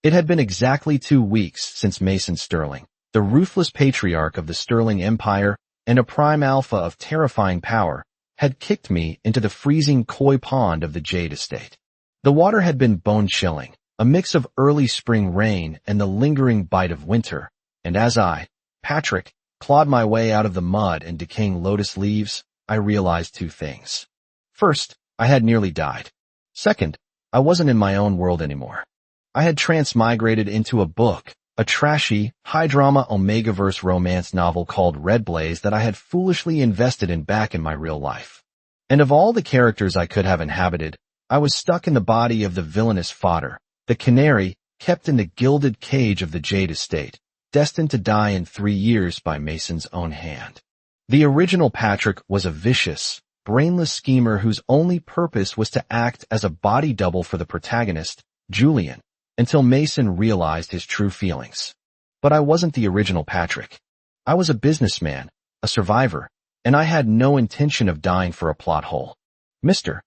It had been exactly 2 weeks since Mason Sterling, the ruthless patriarch of the Sterling Empire and a prime alpha of terrifying power, had kicked me into the freezing koi pond of the Jade Estate. The water had been bone-chilling, a mix of early spring rain and the lingering bite of winter, and as I, Patrick, clawed my way out of the mud and decaying lotus leaves, I realized 2 things. First, I had nearly died. Second, I wasn't in my own world anymore. I had transmigrated into a book, a trashy, high-drama Omegaverse romance novel called Red Blaze that I had foolishly invested in back in my real life. And of all the characters I could have inhabited, I was stuck in the body of the villainous fodder, the canary kept in the gilded cage of the Jade Estate, destined to die in 3 years by Mason's own hand. The original Patrick was a vicious, brainless schemer whose only purpose was to act as a body double for the protagonist, Julian, until Mason realized his true feelings. But I wasn't the original Patrick. I was a businessman, a survivor, and I had no intention of dying for a plot hole. Mr.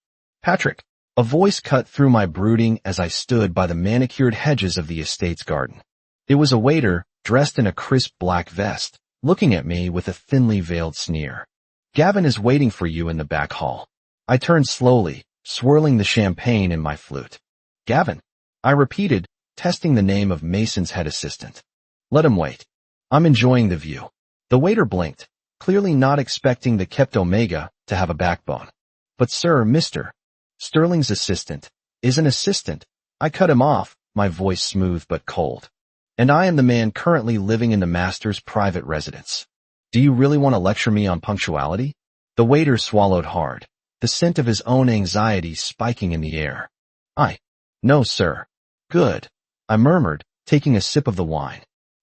Patrick, a voice cut through my brooding as I stood by the manicured hedges of the estate's garden. It was a waiter, dressed in a crisp black vest, looking at me with a thinly veiled sneer. Gavin is waiting for you in the back hall. I turned slowly, swirling the champagne in my flute. Gavin, I repeated, testing the name of Mason's head assistant. Let him wait. I'm enjoying the view. The waiter blinked, clearly not expecting the kleptomega to have a backbone. But sir, Mr. Sterling's assistant is an assistant. I cut him off, my voice smooth but cold. And I am the man currently living in the master's private residence. Do you really want to lecture me on punctuality? The waiter swallowed hard, the scent of his own anxiety spiking in the air. No, sir. Good, I murmured, taking a sip of the wine.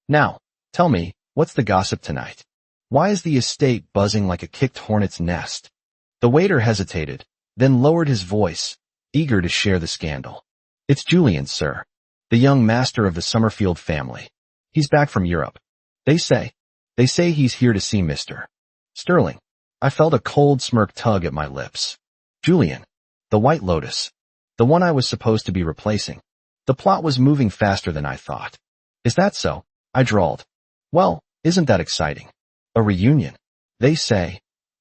Now, tell me, what's the gossip tonight? Why is the estate buzzing like a kicked hornet's nest? The waiter hesitated, then lowered his voice, eager to share the scandal. It's Julian, sir. The young master of the Summerfield family. He's back from Europe. They say he's here to see Mr. Sterling. I felt a cold smirk tug at my lips. Julian. The White Lotus. The one I was supposed to be replacing. The plot was moving faster than I thought. Is that so? I drawled. Well, isn't that exciting? A reunion. They say.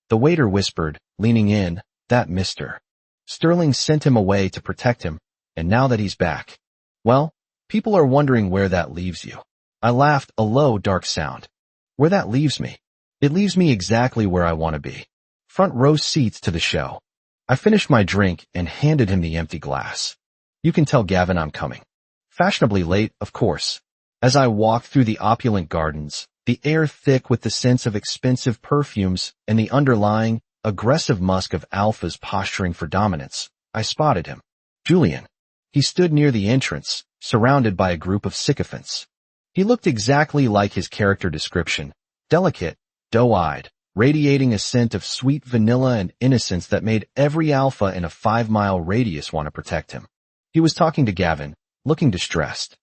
The waiter whispered, leaning in, that Mr. Sterling sent him away to protect him, and now that he's back. Well, people are wondering where that leaves you. I laughed, a low, dark sound. Where that leaves me? It leaves me exactly where I want to be. Front row seats to the show. I finished my drink and handed him the empty glass. You can tell Gavin I'm coming. Fashionably late, of course. As I walked through the opulent gardens, the air thick with the scents of expensive perfumes and the underlying, aggressive musk of alphas posturing for dominance, I spotted him. Julian. He stood near the entrance, surrounded by a group of sycophants. He looked exactly like his character description, delicate, doe-eyed, radiating a scent of sweet vanilla and innocence that made every alpha in a 5-mile radius want to protect him. He was talking to Gavin, looking distressed.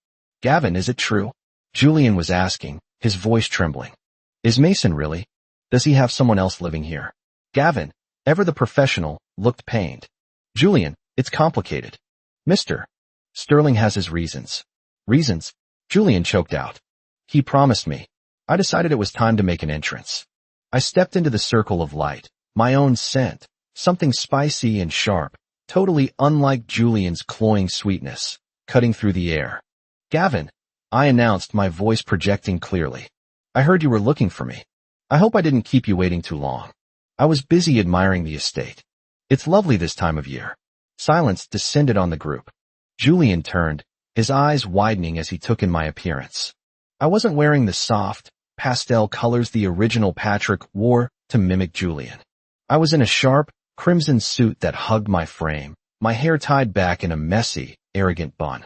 Gavin, is it true? Julian was asking, his voice trembling. Is Mason really? Does he have someone else living here? Gavin, ever the professional, looked pained. Julian, it's complicated. Mr. Sterling has his reasons. Reasons? Julian choked out. He promised me. I decided it was time to make an entrance. I stepped into the circle of light, my own scent, something spicy and sharp, totally unlike Julian's cloying sweetness, cutting through the air. Gavin, I announced, my voice projecting clearly. I heard you were looking for me. I hope I didn't keep you waiting too long. I was busy admiring the estate. It's lovely this time of year. Silence descended on the group. Julian turned, his eyes widening as he took in my appearance. I wasn't wearing the soft, pastel colors the original Patrick wore to mimic Julian. I was in a sharp, crimson suit that hugged my frame, my hair tied back in a messy, arrogant bun.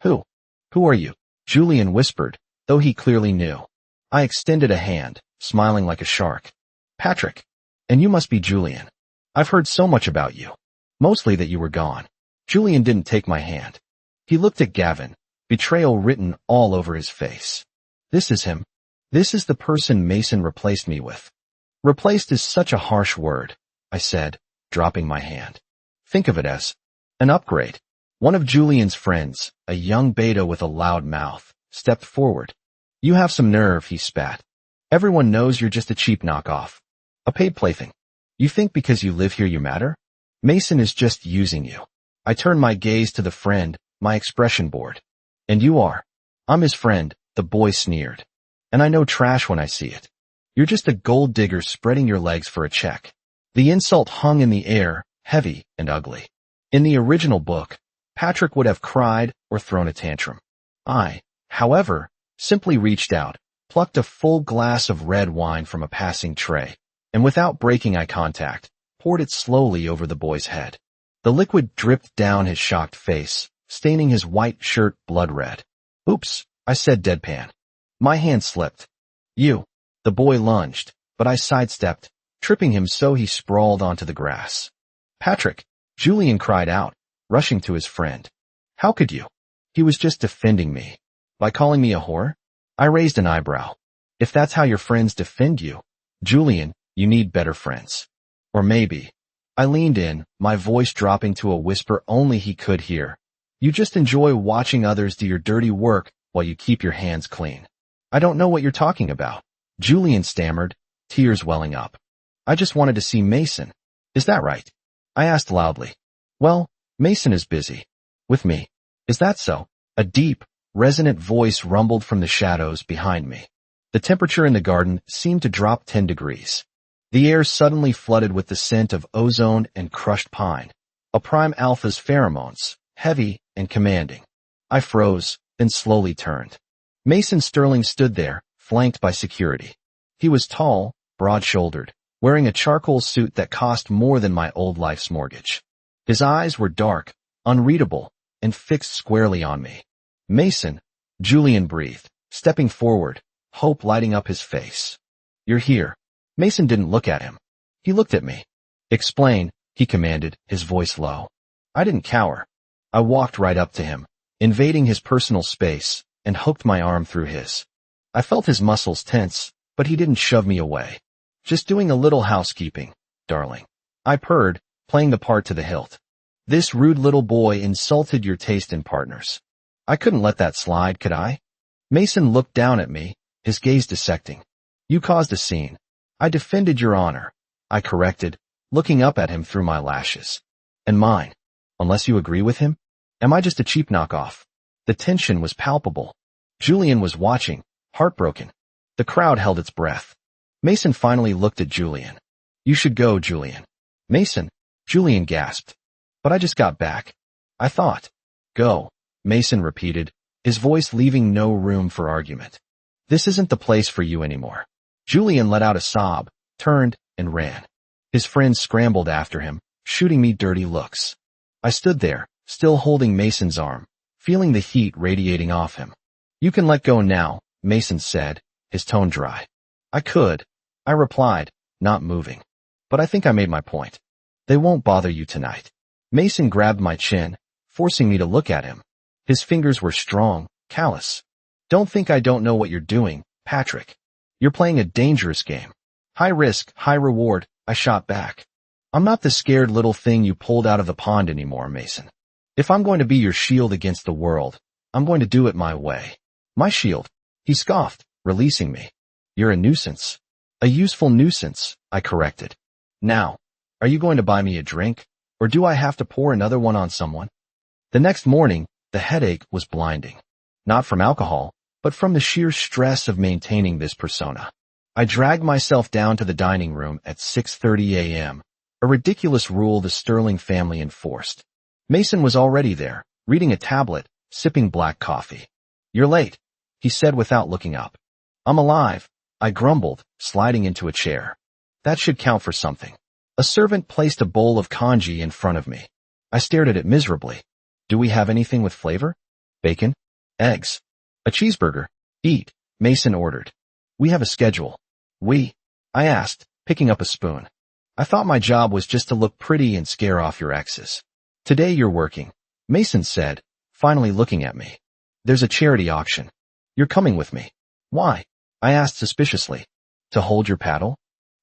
Who are you? Julian whispered, though he clearly knew. I extended a hand, smiling like a shark. Patrick. And you must be Julian. I've heard so much about you. Mostly that you were gone. Julian didn't take my hand. He looked at Gavin, betrayal written all over his face. This is him. This is the person Mason replaced me with. Replaced is such a harsh word, I said, dropping my hand. Think of it as an upgrade. One of Julian's friends, a young beta with a loud mouth, stepped forward. "You have some nerve," he spat. "Everyone knows you're just a cheap knockoff. A paid plaything. You think because you live here you matter? Mason is just using you." I turned my gaze to the friend, my expression bored. "And you are." "I'm his friend," the boy sneered. "And I know trash when I see it. You're just a gold digger spreading your legs for a check." The insult hung in the air, heavy and ugly. In the original book, Patrick would have cried or thrown a tantrum. I, however, simply reached out, plucked a full glass of red wine from a passing tray, and without breaking eye contact, poured it slowly over the boy's head. The liquid dripped down his shocked face, staining his white shirt blood red. "Oops," I said deadpan. My hand slipped. "You." The boy lunged, but I sidestepped, tripping him so he sprawled onto the grass. "Patrick," Julian cried out, rushing to his friend. "How could you?" He was just defending me. By calling me a whore? I raised an eyebrow. "If that's how your friends defend you, Julian, you need better friends." Or maybe. I leaned in, my voice dropping to a whisper only he could hear. "You just enjoy watching others do your dirty work while you keep your hands clean." "I don't know what you're talking about," Julian stammered, tears welling up. "I just wanted to see Mason." "Is that right?" I asked loudly. "Well, Mason is busy. With me." "Is that so?" A deep, resonant voice rumbled from the shadows behind me. The temperature in the garden seemed to drop 10 degrees. The air suddenly flooded with the scent of ozone and crushed pine, a prime alpha's pheromones, heavy and commanding. I froze, then slowly turned. Mason Sterling stood there, flanked by security. He was tall, broad-shouldered, wearing a charcoal suit that cost more than my old life's mortgage. His eyes were dark, unreadable, and fixed squarely on me. "Mason," Julian breathed, stepping forward, hope lighting up his face. "You're here." Mason didn't look at him. He looked at me. "Explain," he commanded, his voice low. I didn't cower. I walked right up to him, invading his personal space, and hooked my arm through his. I felt his muscles tense, but he didn't shove me away. "Just doing a little housekeeping, darling," I purred, playing the part to the hilt. "This rude little boy insulted your taste in partners." I couldn't let that slide, could I? Mason looked down at me, his gaze dissecting. "You caused a scene. I defended your honor," I corrected, looking up at him through my lashes. "And mine. Unless you agree with him? Am I just a cheap knockoff?" The tension was palpable. Julian was watching, heartbroken. The crowd held its breath. Mason finally looked at Julian. "You should go, Julian." "Mason," Julian gasped. "But I just got back." "I thought." "Go," Mason repeated, his voice leaving no room for argument. "This isn't the place for you anymore." Julian let out a sob, turned, and ran. His friends scrambled after him, shooting me dirty looks. I stood there, still holding Mason's arm, feeling the heat radiating off him. "You can let go now," Mason said, his tone dry. "I could," I replied, not moving. "But I think I made my point. They won't bother you tonight." Mason grabbed my chin, forcing me to look at him. His fingers were strong, callous. "Don't think I don't know what you're doing, Patrick. You're playing a dangerous game. High risk, high reward," I shot back. "I'm not the scared little thing you pulled out of the pond anymore, Mason. If I'm going to be your shield against the world, I'm going to do it my way." "My shield," he scoffed, releasing me. "You're a nuisance." "A useful nuisance," I corrected. "Now, are you going to buy me a drink, or do I have to pour another one on someone?" The next morning, the headache was blinding. Not from alcohol, but from the sheer stress of maintaining this persona. I dragged myself down to the dining room at 6:30 a.m., a ridiculous rule the Sterling family enforced. Mason was already there, reading a tablet, sipping black coffee. "You're late," he said without looking up. "I'm alive," I grumbled, sliding into a chair. That should count for something. A servant placed a bowl of congee in front of me. I stared at it miserably. "Do we have anything with flavor?" "Bacon? Eggs? A cheeseburger?" "Eat," Mason ordered. "We have a schedule." "We?" I asked, picking up a spoon. "I thought my job was just to look pretty and scare off your exes." "Today you're working," Mason said, finally looking at me. "There's a charity auction. You're coming with me." "Why?" I asked suspiciously. "To hold your paddle?"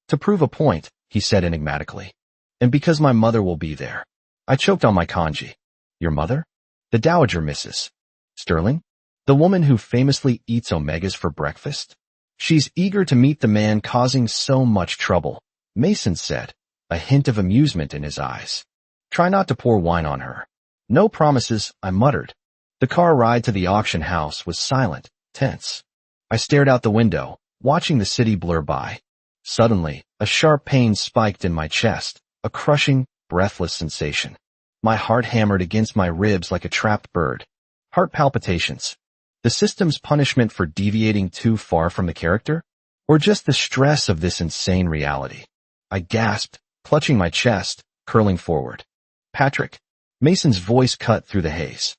"To prove a point," he said enigmatically. "And because my mother will be there." I choked on my congee. "Your mother?" The Dowager Mrs. Sterling? The woman who famously eats omegas for breakfast? She's eager to meet the man causing so much trouble, Mason said, a hint of amusement in his eyes. Try not to pour wine on her. No promises, I muttered. The car ride to the auction house was silent, tense. I stared out the window, watching the city blur by. Suddenly, a sharp pain spiked in my chest, a crushing, breathless sensation. My heart hammered against my ribs like a trapped bird. Heart palpitations. The system's punishment for deviating too far from the character? Or just the stress of this insane reality? I gasped, clutching my chest, curling forward. Patrick. Mason's voice cut through the haze.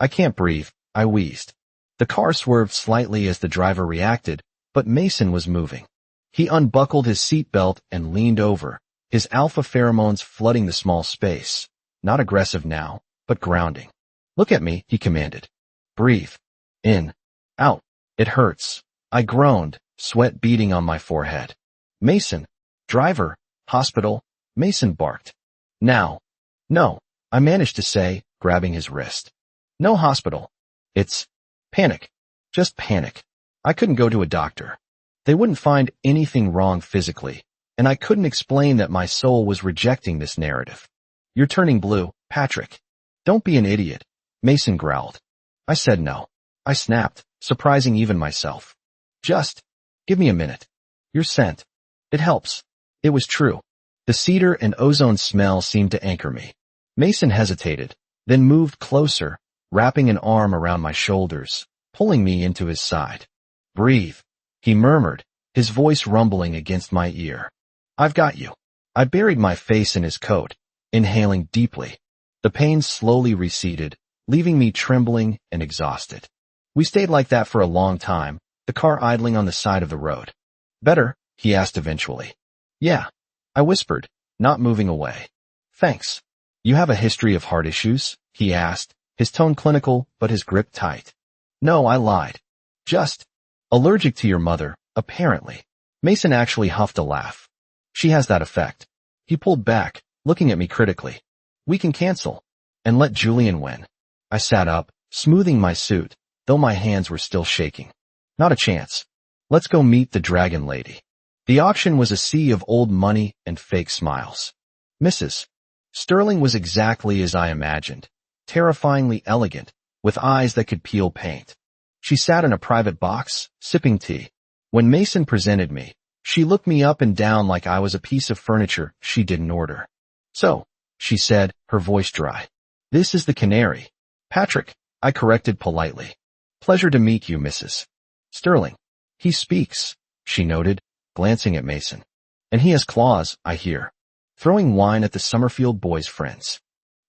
I can't breathe, I wheezed. The car swerved slightly as the driver reacted, but Mason was moving. He unbuckled his seatbelt and leaned over, his alpha pheromones flooding the small space. Not aggressive now, but grounding. Look at me, he commanded. Breathe. In. Out. It hurts. I groaned, sweat beading on my forehead. Mason. Driver. Hospital. Mason barked. Now. No, I managed to say, grabbing his wrist. No hospital. It's panic. Just panic. I couldn't go to a doctor. They wouldn't find anything wrong physically, and I couldn't explain that my soul was rejecting this narrative. You're turning blue, Patrick. Don't be an idiot, Mason growled. I said no. I snapped, surprising even myself. Just give me a minute. Your scent. It helps. It was true. The cedar and ozone smell seemed to anchor me. Mason hesitated, then moved closer, wrapping an arm around my shoulders, pulling me into his side. Breathe, he murmured, his voice rumbling against my ear. I've got you. I buried my face in his coat, inhaling deeply. The pain slowly receded, leaving me trembling and exhausted. We stayed like that for a long time, the car idling on the side of the road. Better? He asked eventually. Yeah, I whispered, not moving away. Thanks. You have a history of heart issues? He asked, his tone clinical, but his grip tight. No, I lied. Just allergic to your mother, apparently. Mason actually huffed a laugh. She has that effect. He pulled back, looking at me critically. We can cancel. And let Julian win. I sat up, smoothing my suit, though my hands were still shaking. Not a chance. Let's go meet the dragon lady. The auction was a sea of old money and fake smiles. Mrs. Sterling was exactly as I imagined, terrifyingly elegant, with eyes that could peel paint. She sat in a private box, sipping tea. When Mason presented me, she looked me up and down like I was a piece of furniture she didn't order. So, she said, her voice dry. This is the canary. Patrick, I corrected politely. Pleasure to meet you, Mrs. Sterling. He speaks, she noted, glancing at Mason. And he has claws, I hear. Throwing wine at the Summerfield boys' friends.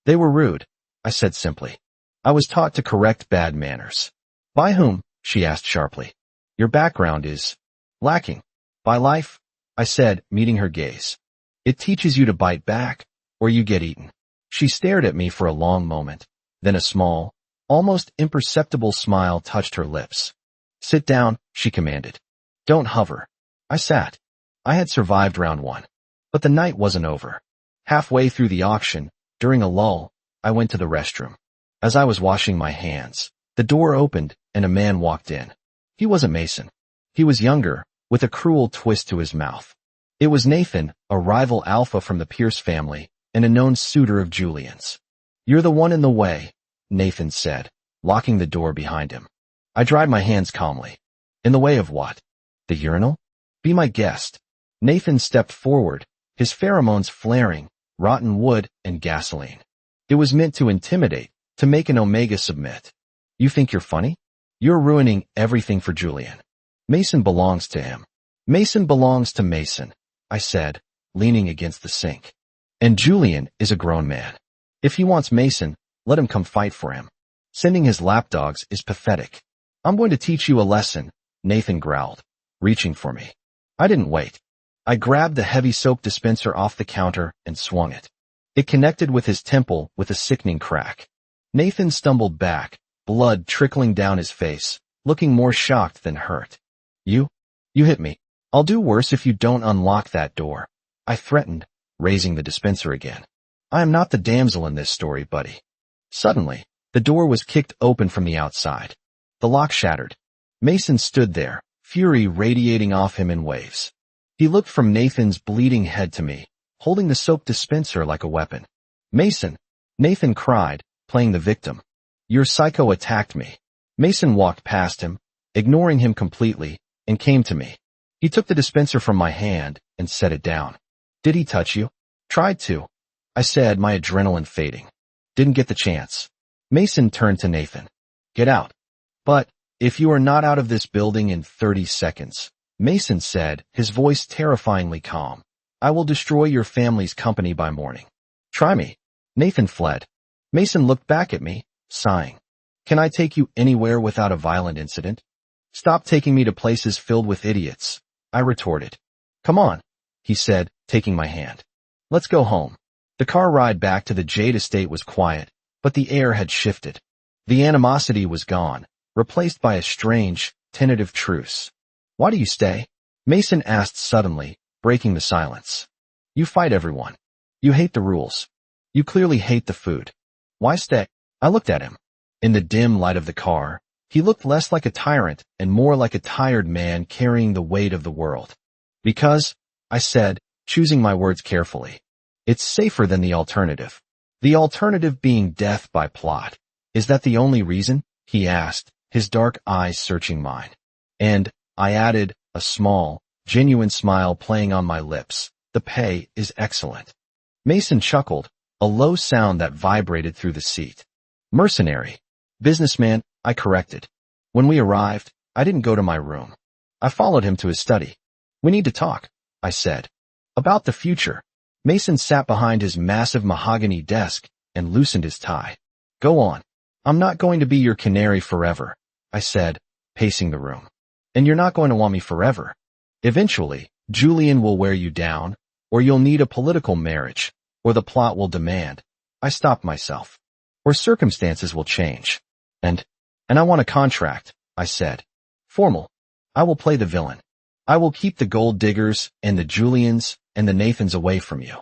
They were rude, I said simply. I was taught to correct bad manners. By whom? She asked sharply. Your background is lacking. By life? I said, meeting her gaze. It teaches you to bite back, or you get eaten. She stared at me for a long moment. Then a small, almost imperceptible smile touched her lips. Sit down, she commanded. Don't hover. I sat. I had survived round one. But the night wasn't over. Halfway through the auction, during a lull, I went to the restroom. As I was washing my hands, the door opened and a man walked in. He wasn't Mason. He was younger, with a cruel twist to his mouth. It was Nathan, a rival alpha from the Pierce family, and a known suitor of Julian's. You're the one in the way, Nathan said, locking the door behind him. I dried my hands calmly. In the way of what? The urinal? Be my guest. Nathan stepped forward, his pheromones flaring, rotten wood and gasoline. It was meant to intimidate, to make an Omega submit. You think you're funny? You're ruining everything for Julian. Mason belongs to him. Mason belongs to Mason, I said, leaning against the sink. And Julian is a grown man. If he wants Mason, let him come fight for him. Sending his lapdogs is pathetic. I'm going to teach you a lesson, Nathan growled, reaching for me. I didn't wait. I grabbed the heavy soap dispenser off the counter and swung it. It connected with his temple with a sickening crack. Nathan stumbled back, blood trickling down his face, looking more shocked than hurt. You hit me. I'll do worse if you don't unlock that door, I threatened, raising the dispenser again. I am not the damsel in this story, buddy. Suddenly, the door was kicked open from the outside. The lock shattered. Mason stood there, fury radiating off him in waves. He looked from Nathan's bleeding head to me, holding the soap dispenser like a weapon. Mason, Nathan cried, playing the victim. Your psycho attacked me. Mason walked past him, ignoring him completely, and came to me. He took the dispenser from my hand and set it down. Did he touch you? Tried to. I said, my adrenaline fading. Didn't get the chance. Mason turned to Nathan. Get out. But, if you are not out of this building in 30 seconds, Mason said, his voice terrifyingly calm, I will destroy your family's company by morning. Try me. Nathan fled. Mason looked back at me, sighing. Can I take you anywhere without a violent incident? Stop taking me to places filled with idiots, I retorted. Come on, he said, taking my hand. Let's go home. The car ride back to the Jade estate was quiet, but the air had shifted. The animosity was gone, replaced by a strange, tentative truce. Why do you stay? Mason asked suddenly, breaking the silence. You fight everyone. You hate the rules. You clearly hate the food. Why stay? I looked at him. In the dim light of the car, he looked less like a tyrant and more like a tired man carrying the weight of the world. Because, I said, choosing my words carefully, it's safer than the alternative. The alternative being death by plot. Is that the only reason? He asked, his dark eyes searching mine. And, I added, a small, genuine smile playing on my lips, the pay is excellent. Mason chuckled, a low sound that vibrated through the seat. Mercenary. Businessman, I corrected. When we arrived, I didn't go to my room. I followed him to his study. We need to talk, I said. About the future. Mason sat behind his massive mahogany desk and loosened his tie. Go on. I'm not going to be your canary forever, I said, pacing the room. And you're not going to want me forever. Eventually, Julian will wear you down, or you'll need a political marriage, or the plot will demand. I stopped myself. Or circumstances will change. And I want a contract, I said. Formal. I will play the villain. I will keep the gold diggers and the Julians and the Nathans away from you.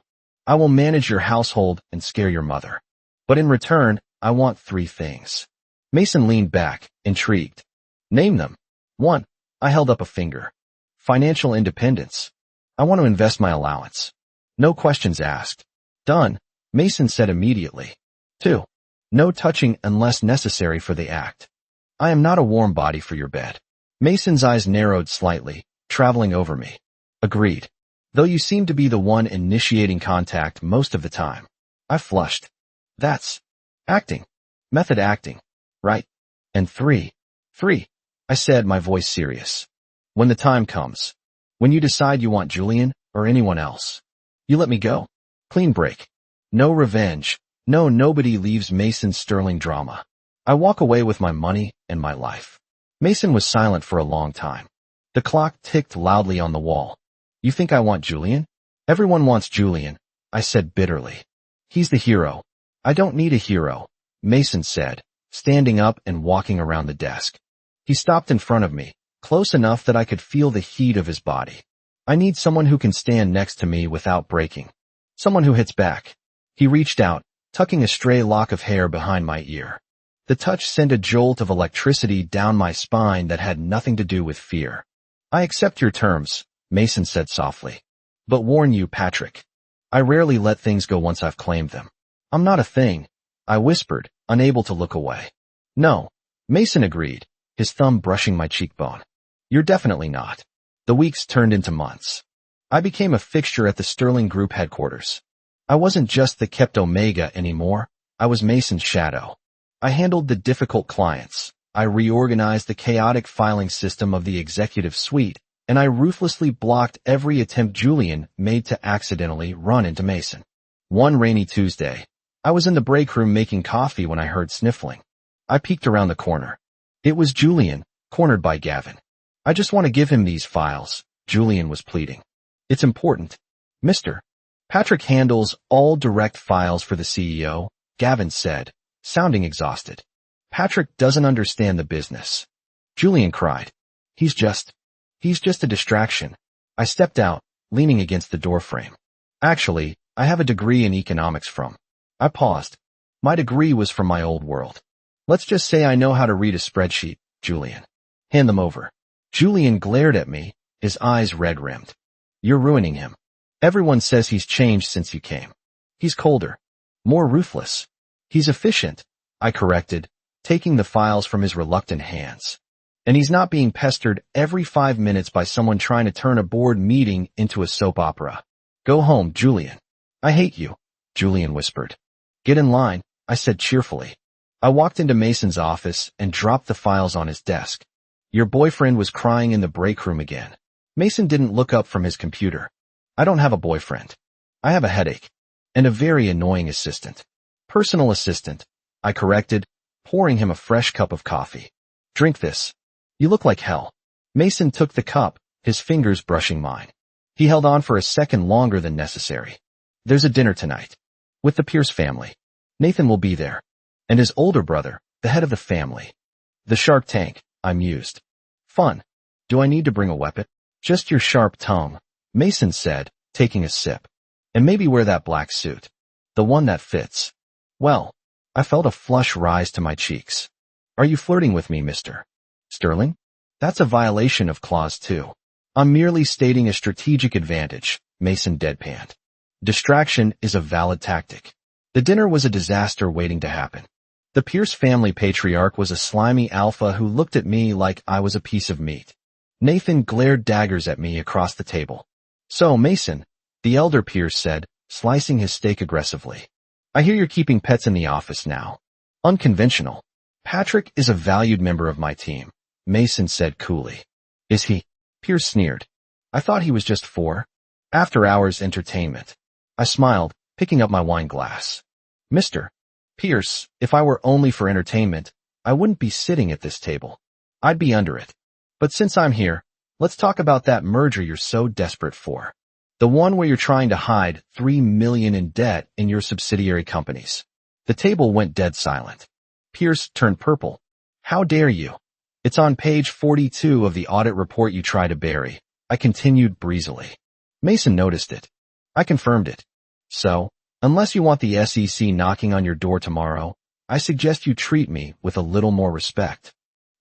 I will manage your household and scare your mother. But in return, I want 3 things. Mason leaned back, intrigued. Name them. 1. I held up a finger. Financial independence. I want to invest my allowance. No questions asked. Done, Mason said immediately. 2. No touching unless necessary for the act. I am not a warm body for your bed. Mason's eyes narrowed slightly, traveling over me. Agreed. Though you seem to be the one initiating contact most of the time. I flushed. That's acting. Method acting. Right. And 3. I said, my voice serious. When the time comes. When you decide you want Julian or anyone else. You let me go. Clean break. No revenge. No, nobody leaves Mason's sterling drama. I walk away with my money and my life. Mason was silent for a long time. The clock ticked loudly on the wall. You think I want Julian? Everyone wants Julian, I said bitterly. He's the hero. I don't need a hero, Mason said, standing up and walking around the desk. He stopped in front of me, close enough that I could feel the heat of his body. I need someone who can stand next to me without breaking. Someone who hits back. He reached out, tucking a stray lock of hair behind my ear. The touch sent a jolt of electricity down my spine that had nothing to do with fear. I accept your terms, Mason said softly. But warn you, Patrick. I rarely let things go once I've claimed them. I'm not a thing, I whispered, unable to look away. No, Mason agreed, his thumb brushing my cheekbone. You're definitely not. The weeks turned into months. I became a fixture at the Sterling Group headquarters. I wasn't just the kleptomega anymore, I was Mason's shadow. I handled the difficult clients, I reorganized the chaotic filing system of the executive suite, and I ruthlessly blocked every attempt Julian made to accidentally run into Mason. One rainy Tuesday, I was in the break room making coffee when I heard sniffling. I peeked around the corner. It was Julian, cornered by Gavin. I just want to give him these files, Julian was pleading. It's important. Mr. Patrick handles all direct files for the CEO, Gavin said, sounding exhausted. Patrick doesn't understand the business. Julian cried. He's just a distraction. I stepped out, leaning against the doorframe. Actually, I have a degree in economics from. I paused. My degree was from my old world. Let's just say I know how to read a spreadsheet, Julian. Hand them over. Julian glared at me, his eyes red-rimmed. You're ruining him. Everyone says he's changed since you came. He's colder. More ruthless. He's efficient, I corrected, taking the files from his reluctant hands. And he's not being pestered every 5 minutes by someone trying to turn a board meeting into a soap opera. Go home, Julian. I hate you, Julian whispered. Get in line, I said cheerfully. I walked into Mason's office and dropped the files on his desk. Your boyfriend was crying in the break room again. Mason didn't look up from his computer. I don't have a boyfriend. I have a headache. And a very annoying assistant. Personal assistant, I corrected, pouring him a fresh cup of coffee. Drink this. You look like hell. Mason took the cup, his fingers brushing mine. He held on for a second longer than necessary. There's a dinner tonight. With the Pierce family. Nathan will be there. And his older brother, the head of the family. The Shark Tank, I mused. Fun. Do I need to bring a weapon? Just your sharp tongue, Mason said, taking a sip. And maybe wear that black suit. The one that fits. Well, I felt a flush rise to my cheeks. Are you flirting with me, Mr. Sterling? That's a violation of Clause 2. I'm merely stating a strategic advantage, Mason deadpanned. Distraction is a valid tactic. The dinner was a disaster waiting to happen. The Pierce family patriarch was a slimy alpha who looked at me like I was a piece of meat. Nathan glared daggers at me across the table. So, Mason, the elder Pierce said, slicing his steak aggressively. I hear you're keeping pets in the office now. Unconventional. Patrick is a valued member of my team, Mason said coolly. Is he? Pierce sneered. I thought he was just 4. After-hours entertainment. I smiled, picking up my wine glass. Mr. Pierce, if I were only for entertainment, I wouldn't be sitting at this table. I'd be under it. But since I'm here, let's talk about that merger you're so desperate for. The one where you're trying to hide $3 million in debt in your subsidiary companies. The table went dead silent. Pierce turned purple. How dare you? It's on page 42 of the audit report you try to bury, I continued breezily. Mason noticed it. I confirmed it. So, unless you want the SEC knocking on your door tomorrow, I suggest you treat me with a little more respect.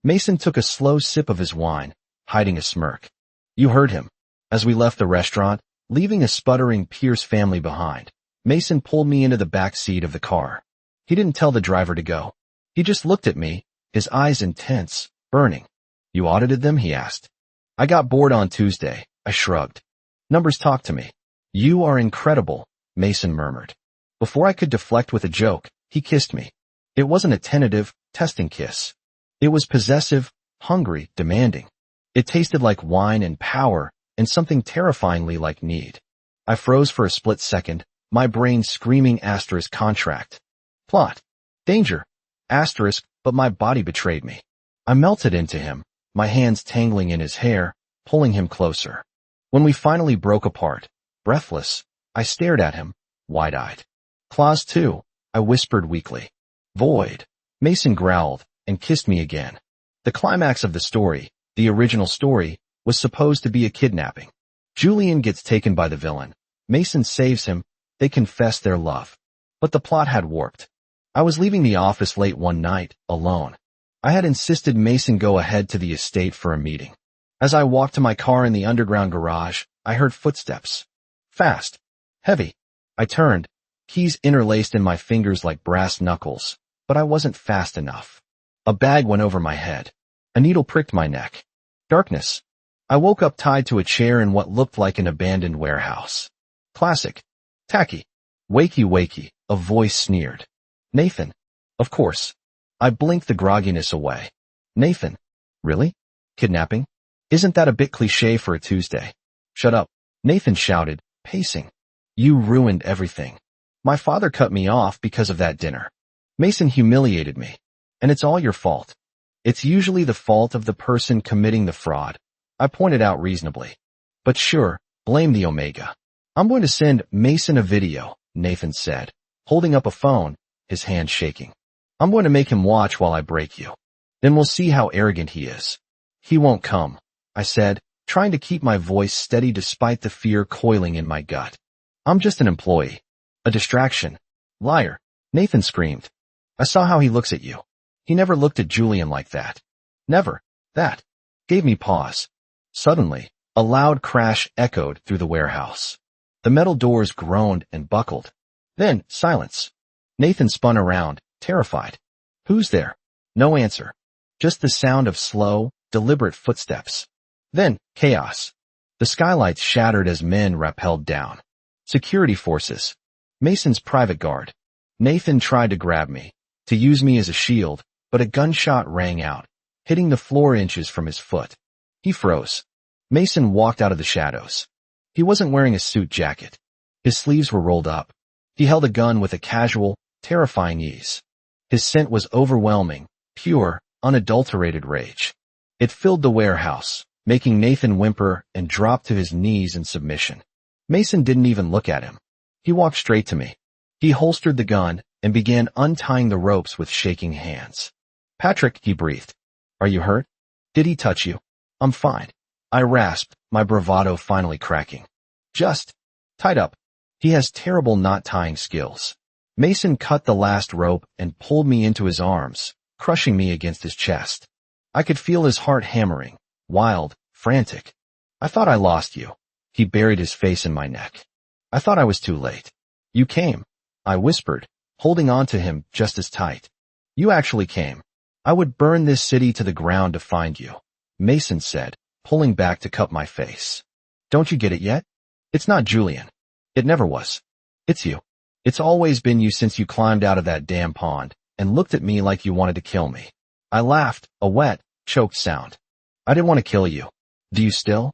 Mason took a slow sip of his wine, hiding a smirk. You heard him. As we left the restaurant, leaving a sputtering Pierce family behind, Mason pulled me into the back seat of the car. He didn't tell the driver to go. He just looked at me, his eyes intense, burning. You audited them? He asked. I got bored on Tuesday, I shrugged. Numbers talk to me. You are incredible, Mason murmured. Before I could deflect with a joke, he kissed me. It wasn't a tentative, testing kiss. It was possessive, hungry, demanding. It tasted like wine and power, and something terrifyingly like need. I froze for a split second, my brain screaming asterisk contract. Plot. Danger. Asterisk, but my body betrayed me. I melted into him, my hands tangling in his hair, pulling him closer. When we finally broke apart, breathless, I stared at him, wide-eyed. Clause 2, I whispered weakly. Void. Mason growled, and kissed me again. The climax of the story, the original story, was supposed to be a kidnapping. Julian gets taken by the villain. Mason saves him. They confess their love. But the plot had warped. I was leaving the office late one night, alone. I had insisted Mason go ahead to the estate for a meeting. As I walked to my car in the underground garage, I heard footsteps. Fast. Heavy. I turned, keys interlaced in my fingers like brass knuckles, but I wasn't fast enough. A bag went over my head. A needle pricked my neck. Darkness. I woke up tied to a chair in what looked like an abandoned warehouse. Classic. Tacky. Wakey wakey, a voice sneered. Nathan. Of course. I blinked the grogginess away. Nathan. Really? Kidnapping? Isn't that a bit cliché for a Tuesday? Shut up. Nathan shouted, pacing. You ruined everything. My father cut me off because of that dinner. Mason humiliated me. And it's all your fault. It's usually the fault of the person committing the fraud, I pointed out reasonably. But sure, blame the Omega. I'm going to send Mason a video, Nathan said, holding up a phone, his hand shaking. I'm going to make him watch while I break you. Then we'll see how arrogant he is. He won't come, I said, trying to keep my voice steady despite the fear coiling in my gut. I'm just an employee. A distraction. Liar. Nathan screamed. I saw how he looks at you. He never looked at Julian like that. Never. That gave me pause. Suddenly, a loud crash echoed through the warehouse. The metal doors groaned and buckled. Then, silence. Nathan spun around, terrified. Who's there? No answer. Just the sound of slow, deliberate footsteps. Then, chaos. The skylights shattered as men rappelled down. Security forces. Mason's private guard. Nathan tried to grab me, to use me as a shield, but a gunshot rang out, hitting the floor inches from his foot. He froze. Mason walked out of the shadows. He wasn't wearing a suit jacket. His sleeves were rolled up. He held a gun with a casual, terrifying ease. His scent was overwhelming, pure, unadulterated rage. It filled the warehouse, making Nathan whimper and drop to his knees in submission. Mason didn't even look at him. He walked straight to me. He holstered the gun and began untying the ropes with shaking hands. Patrick, he breathed. Are you hurt? Did he touch you? I'm fine. I rasped, my bravado finally cracking. Just tied up. He has terrible knot-tying skills. Mason cut the last rope and pulled me into his arms, crushing me against his chest. I could feel his heart hammering, wild, frantic. I thought I lost you. He buried his face in my neck. I thought I was too late. You came, I whispered, holding on to him just as tight. You actually came. I would burn this city to the ground to find you, Mason said, pulling back to cup my face. Don't you get it yet? It's not Julian. It never was. It's you. It's always been you since you climbed out of that damn pond and looked at me like you wanted to kill me. I laughed, a wet, choked sound. I didn't want to kill you. Do you still?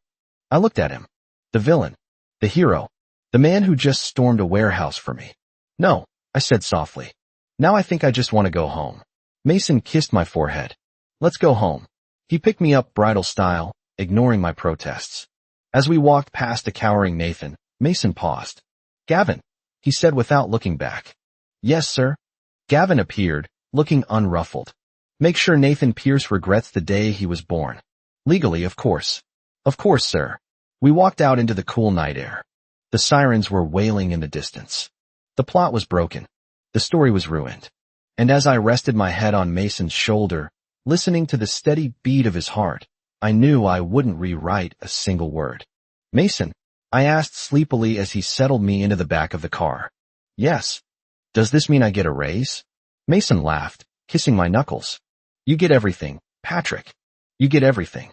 I looked at him. The villain. The hero. The man who just stormed a warehouse for me. No, I said softly. Now I think I just want to go home. Mason kissed my forehead. Let's go home. He picked me up bridal style, ignoring my protests. As we walked past the cowering Nathan, Mason paused. Gavin, he said without looking back. Yes, sir. Gavin appeared, looking unruffled. Make sure Nathan Pierce regrets the day he was born. Legally, of course. Of course, sir. We walked out into the cool night air. The sirens were wailing in the distance. The plot was broken. The story was ruined. And as I rested my head on Mason's shoulder, listening to the steady beat of his heart, I knew I wouldn't rewrite a single word. Mason, I asked sleepily as he settled me into the back of the car. Yes. Does this mean I get a raise? Mason laughed, kissing my knuckles. You get everything, Patrick. You get everything.